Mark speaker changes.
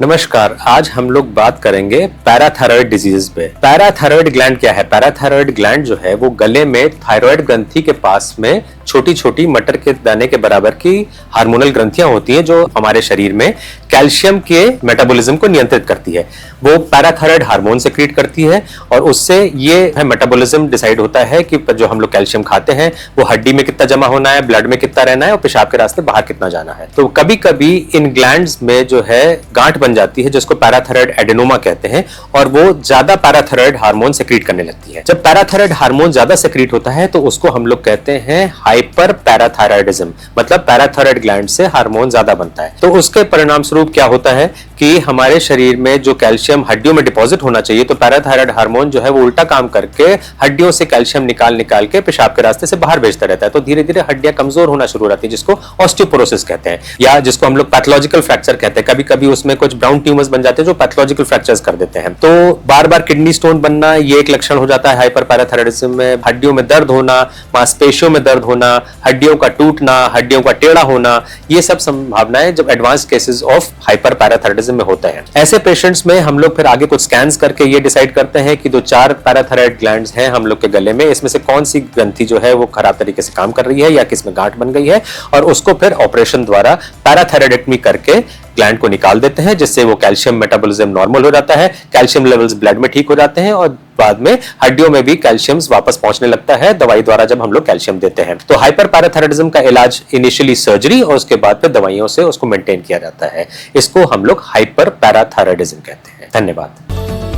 Speaker 1: नमस्कार, आज हम लोग बात करेंगे पैराथायराइड डिजीज पे। पैराथायराइड ग्लैंड क्या है? पैराथायराइड ग्लैंड जो है वो गले में थायराइड ग्रंथि के पास में छोटी छोटी मटर के दाने के बराबर की हार्मोनल ग्रंथियां होती हैं जो हमारे शरीर में कैल्शियम के मेटाबॉलिज्म को नियंत्रित करती है। वो पैराथायराइड हार्मोन सेक्रीट करती है और उससे ये मेटाबॉलिज्म डिसाइड होता है कि जो हम लोग कैल्शियम खाते हैं वो हड्डी में कितना जमा होना है, ब्लड में कितना रहना है और पेशाब के रास्ते बाहर कितना जाना है। तो कभी कभी इन ग्लैंड्स में जो है गांठ बन जाती है जिसको पैराथायराइड एडेनोमा कहते हैं और वो ज्यादा पैराथायराइड हार्मोन सेक्रीट करने लगती है। जब पैराथायराइड हार्मोन ज्यादा सेक्रीट होता है तो उसको हम लोग कहते हैं हाइपर पैराथायराइडिज्म, मतलब पैराथायराइड ग्लैंड से हार्मोन ज्यादा बनता है। तो उसके परिणाम स्वरूप क्या होता है कि हमारे शरीर में जो कैल्शियम हड्डियों में डिपॉजिट होना चाहिए तो पैराथायराइड हार्मोन जो है वो उल्टा काम करके हड्डियों से कैल्शियम निकाल निकाल के पेशाब के रास्ते से बाहर भेजता रहता है। तो धीरे धीरे हड्डियां कमजोर होना शुरू हो जाती है जिसको ऑस्टियोपोरोसिस कहते हैं या जिसको हम लोग पैथोलॉजिकल फ्रैक्चर कहते हैं। कभी कभी उसमें कुछ ब्राउन ट्यूमर्स बन जाते हैं जो पैथोलॉजिकल फ्रैक्चर्स कर देते हैं। तो बार बार किडनी स्टोन बनना ये एक लक्षण हो जाता है हाइपर पैराथायराइडिज्म में। हड्डियों में दर्द होना, मांसपेशियों में दर्द होना, हड्डियों का टूटना, हड्डियों का टेढ़ा होना, ये सब संभावनाएं जब advance cases of hyper parathyroidism में होते हैं। ऐसे पेशेंट्स में हम लोग फिर आगे कुछ स्कैन्स करके ये डिसाइड करते हैं कि जो 4 पैराथायराइड ग्लैंड्स हैं हम लोग के गले में, इसमें से कौन सी ग्रंथि जो है वो खराब तरीके से काम कर रही है या किसमें गांठ बन गई है और उसको फिर ऑपरेशन द्वारा पैराथायराइडेक्टमी करके ग्लैंड को निकाल देते हैं जिससे वो कैल्शियम मेटाबॉलिज्म नॉर्मल हो जाता है, कैल्शियम लेवल्स ब्लड में ठीक हो जाते हैं और बाद में हड्डियों में भी कैल्शियम वापस पहुंचने लगता है दवाई द्वारा जब हम लोग कैल्शियम देते हैं। तो हाइपर पैराथायराइडिज्म का इलाज इनिशियली सर्जरी और उसके बाद फिर दवाइयों से उसको मेंटेन किया जाता है। इसको हम लोग हाइपर पैराथायराइडिज्म कहते हैं। धन्यवाद।